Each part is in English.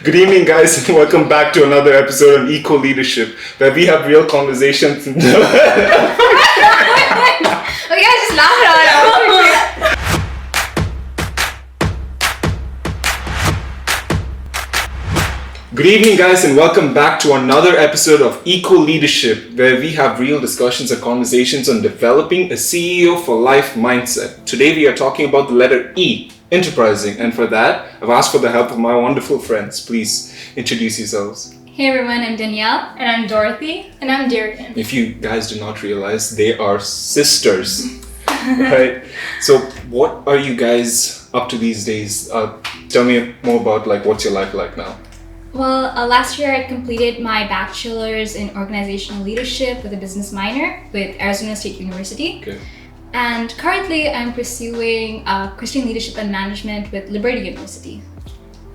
Good evening, guys, and welcome back to another episode on Eco Leadership, where we have real conversations. Okay, guys, just laugh it out. Good evening, guys, and welcome back to another episode of Eco Leadership, where we have real discussions and conversations on developing a CEO for life mindset. Today, we are talking about the letter E, enterprising, and for that, I've asked for the help of my wonderful friends. Please introduce yourselves. Hey everyone, I'm Danielle. And I'm Dorothy. And I'm Darianne. If you guys do not realize, they are sisters, right? So, what are you guys up to these days? Tell me more about what's your life like now. Well, last year I completed my bachelor's in organizational leadership with a business minor with Arizona State University. Okay. And currently I'm pursuing Christian leadership and management with Liberty University.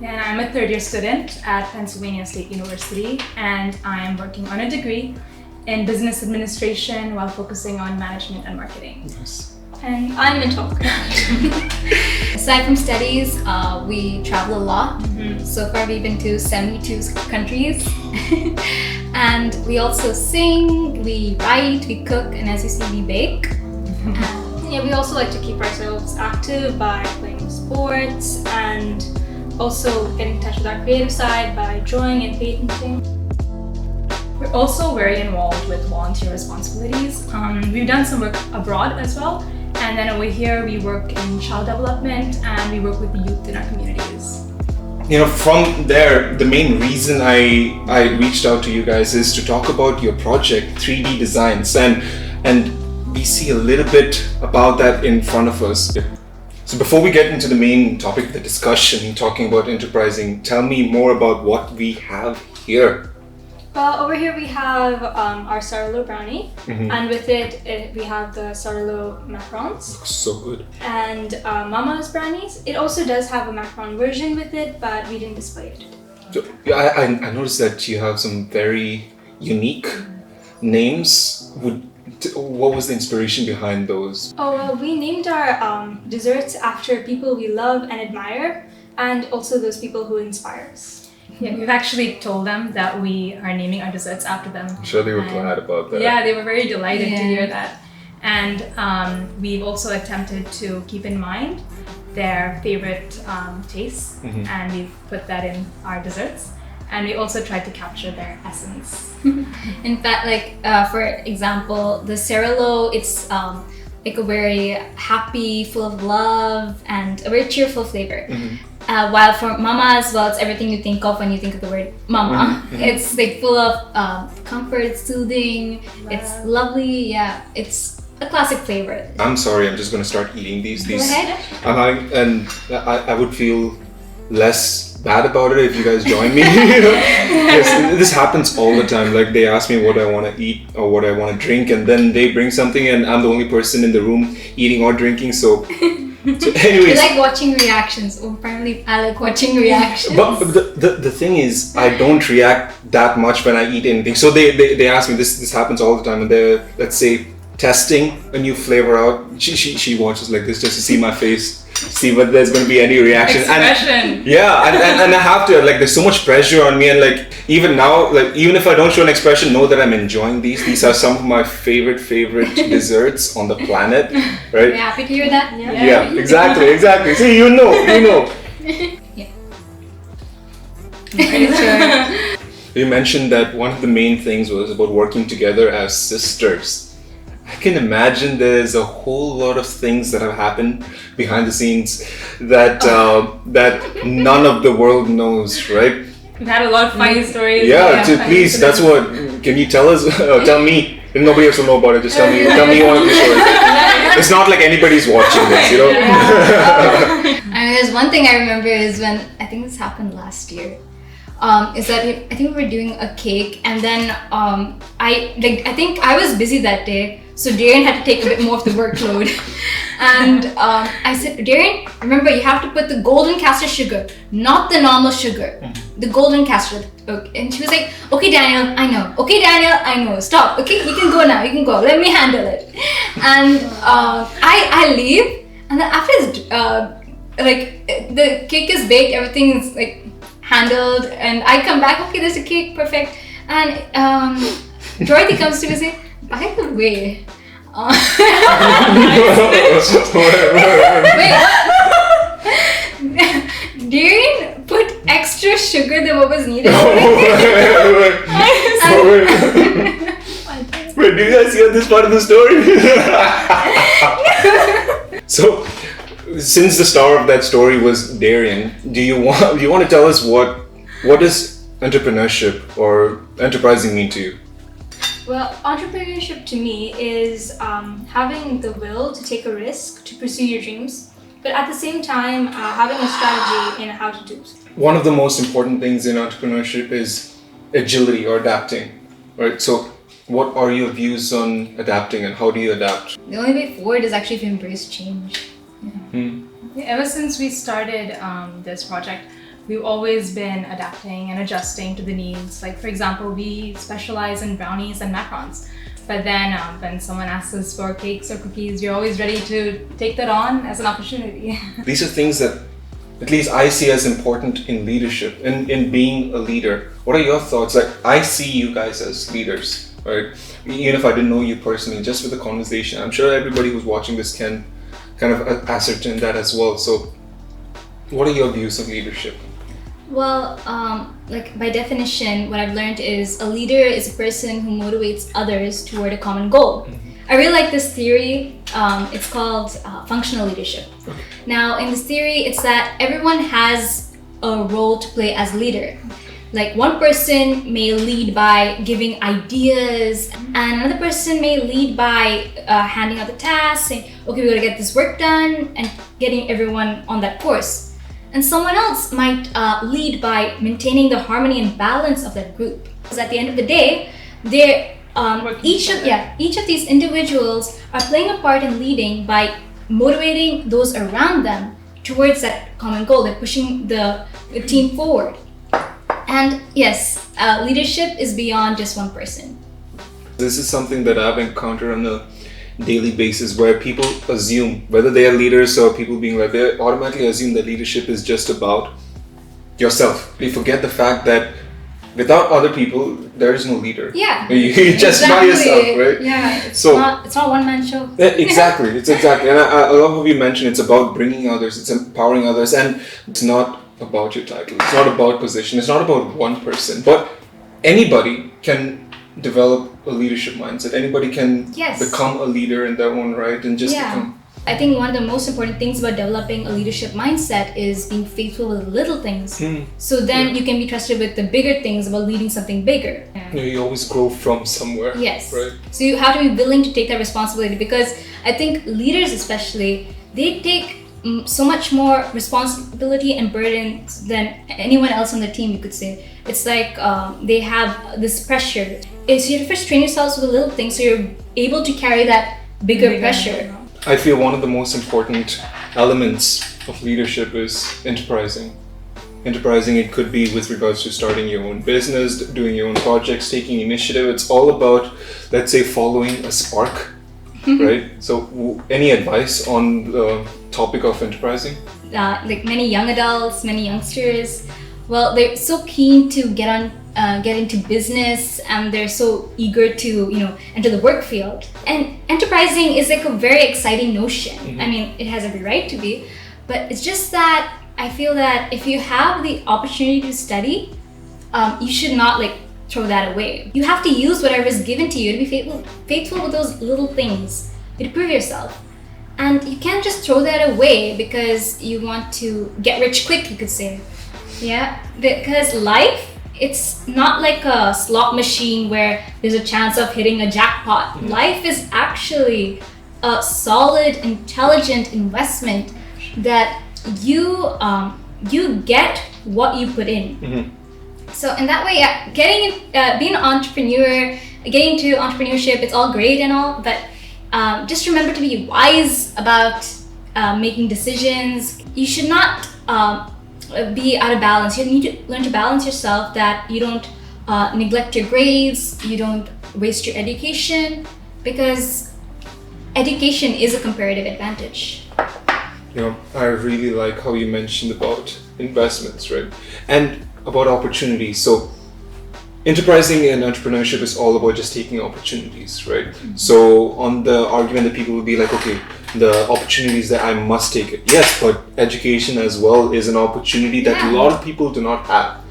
And I'm a third year student at Pennsylvania State University, and I am working on a degree in business administration while focusing on management and marketing. Nice. And I'm in talk. Aside from studies, we travel a lot. So far we've been to 72 countries. And we also sing, we write, we cook, and as you see, we bake. Yeah, we also like to keep ourselves active by playing sports and also getting in touch with our creative side by drawing and painting. We're also very involved with volunteer responsibilities. We've done some work abroad as well. And then over here, we work in child development and we work with the youth in our communities. From there, the main reason I reached out to you guys is to talk about your project, 3D Designs, and we see a little bit about that in front of us. So before we get into the main topic of the discussion, talking about enterprising, tell me more about what we have here. Over here we have our Saralo brownie, and with it we have the Saralo macarons. Looks so good. And Mama's brownies. It also does have a macaron version with it, but we didn't display it. So, I noticed that you have some very unique names. What was the inspiration behind those? Oh, well, we named our desserts after people we love and admire, and also those people who inspire us. Yeah, we've actually told them that we are naming our desserts after them. I'm sure they were glad about that. Yeah, they were very delighted to hear that. And we've also attempted to keep in mind their favorite tastes, and we've put that in our desserts. And we also tried to capture their essence. In fact, for example, the Saralo, it's a very happy, full of love, and a very cheerful flavor. While for Mama as well, it's everything you think of when you think of the word Mama. It's full of comfort, it's soothing, it's lovely. Yeah, it's a classic flavor. I'm sorry, I'm just going to start eating these. Go ahead. I would feel less bad about it if you guys join me. Yes, this happens all the time. They ask me what I want to eat or what I want to drink, and then they bring something, and I'm the only person in the room eating or drinking. So anyways, You like watching reactions. Oh, apparently I like watching reactions. But the thing is, I don't react that much when I eat anything. So they ask me, this happens all the time, and they're, let's say, testing a new flavor out. She watches like this just to see my face, see whether there's going to be any reaction. Expression. And I have to, there's so much pressure on me, and even now, even if I don't show an expression, know that I'm enjoying these. These are some of my favorite desserts on the planet, right? We're happy to hear that. Yeah, exactly. See, you know. Yeah. You mentioned that one of the main things was about working together as sisters. I can imagine there's a whole lot of things that have happened behind the scenes that none of the world knows, right? We've had a lot of funny stories. Please, that's what. Can you tell us? Tell me. If nobody else will know about it, just tell me. Tell me one of the stories. It's not like anybody's watching this, There's one thing I remember is when I think this happened last year. Is that I think we were doing a cake, and then I think I was busy that day, so Darianne had to take a bit more of the workload. And I said, Darianne, remember you have to put the golden caster sugar, not the normal sugar, the golden caster. Okay. And she was like, okay Danielle, I know. Okay Danielle, I know. Stop. Okay, you can go now. You can go. Let me handle it. And I leave, and then after this, the cake is baked, everything is handled, and I come back, okay, there's a cake, perfect. And Dorothy comes to me and says, by the way, Darianne put extra sugar than what was needed. Wait, do you guys hear this part of the story? So, since the star of that story was Darianne, do you want to tell us what does entrepreneurship or enterprising mean to you? Well, entrepreneurship to me is having the will to take a risk, to pursue your dreams, but at the same time having a strategy in how to do so. One of the most important things in entrepreneurship is agility or adapting, right? So, what are your views on adapting and how do you adapt? The only way forward is actually to embrace change. Yeah, ever since we started this project, we've always been adapting and adjusting to the needs. Like, for example, we specialize in brownies and macarons. But then when someone asks us for cakes or cookies, we're always ready to take that on as an opportunity. These are things that at least I see as important in leadership, in being a leader. What are your thoughts? Like, I see you guys as leaders, right? Even if I didn't know you personally, just with the conversation, I'm sure everybody who's watching this can kind of ascertain that as well. So, what are your views of leadership? Well, like by definition, what I've learned is a leader is a person who motivates others toward a common goal. I really like this theory. It's called functional leadership. Now, in this theory, it's that everyone has a role to play as a leader. Like one person may lead by giving ideas, and another person may lead by handing out the tasks, saying, okay, we gotta get this work done, and getting everyone on that course. And someone else might lead by maintaining the harmony and balance of that group. Because at the end of the day, each of these individuals are playing a part in leading by motivating those around them towards that common goal. They're pushing the team forward. And yes, leadership is beyond just one person. This is something that I've encountered on a daily basis where people assume, whether they are leaders or people being led, they automatically assume that leadership is just about yourself. They forget the fact that without other people, there is no leader. Yeah. You just by yourself, right? Yeah, it's not a one-man show. Exactly, it's exactly. And I love how you mentioned it's about bringing others, it's empowering others, and it's not about your title, it's not about position, it's not about one person, but anybody can develop a leadership mindset. Anybody can become a leader in their own right and just become. I think one of the most important things about developing a leadership mindset is being faithful with little things. So then you can be trusted with the bigger things about leading something bigger. You always grow from somewhere. Yes. Right. So you have to be willing to take that responsibility, because I think leaders especially, they take so much more responsibility and burdens than anyone else on the team, you could say. It's like they have this pressure. So you have to first train yourselves with the little things so you're able to carry that bigger pressure. I feel one of the most important elements of leadership is enterprising. Enterprising, it could be with regards to starting your own business, doing your own projects, taking initiative. It's all about, let's say, following a spark, right? So any advice on the topic of enterprising? Like many young adults, many youngsters, well, they're so keen to get into business, and they're so eager to, enter the work field. And enterprising is like a very exciting notion. I mean, it has every right to be, but it's just that I feel that if you have the opportunity to study, you should not throw that away. You have to use whatever is given to you to be faithful with those little things to prove yourself. And you can't just throw that away because you want to get rich quick, you could say. Yeah, because life, it's not like a slot machine where there's a chance of hitting a jackpot. Life is actually a solid, intelligent investment that you get what you put in. So in that way, being an entrepreneur, getting into entrepreneurship, it's all great and all, but just remember to be wise about making decisions. You should not be out of balance. You need to learn to balance yourself, that you don't neglect your grades, you don't waste your education, because education is a comparative advantage. I really like how you mentioned about investments, right? And about opportunities. So enterprising and entrepreneurship is all about just taking opportunities, right? So on the argument that people will be like, okay, the opportunities that I must take it. Yes, but education as well is an opportunity that a lot of people do not have.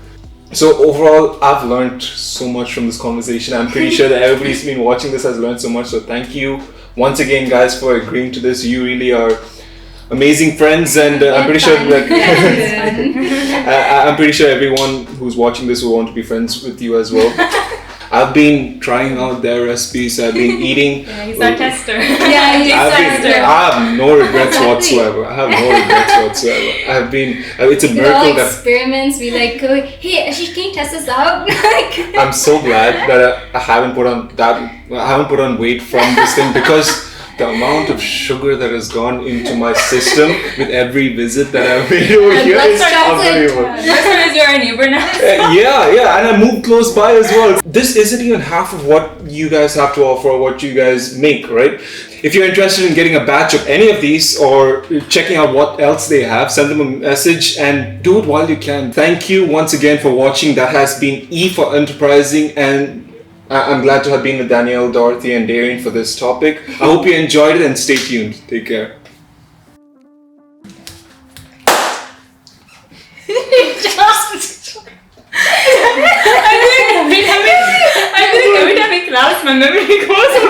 So overall, I've learned so much from this conversation. I'm pretty sure that everybody's been watching this has learned so much. So thank you once again, guys, for agreeing to this. You really are amazing friends, and I'm pretty sure that I'm pretty sure everyone who's watching this will want to be friends with you as well. I've been trying out their recipes. I've been eating. Yeah, he's our tester. I have no regrets whatsoever. I've been. It's a We miracle all that. experiments. We like go, hey, Ashish, can you test this out? I'm so glad that I haven't put on weight from this thing, because the amount of sugar that has gone into my system with every visit that I've made over here is unbelievable. Is you're our neighbor now. Yeah, and I moved close by as well. This isn't even half of what you guys have to offer or what you guys make, right? If you're interested in getting a batch of any of these or checking out what else they have, send them a message and do it while you can. Thank you once again for watching. That has been E for Enterprising, and I'm glad to have been with Danielle, Dorothy, and Darianne for this topic. I hope you enjoyed it, and stay tuned. Take care. I feel like every time I clap, my memory goes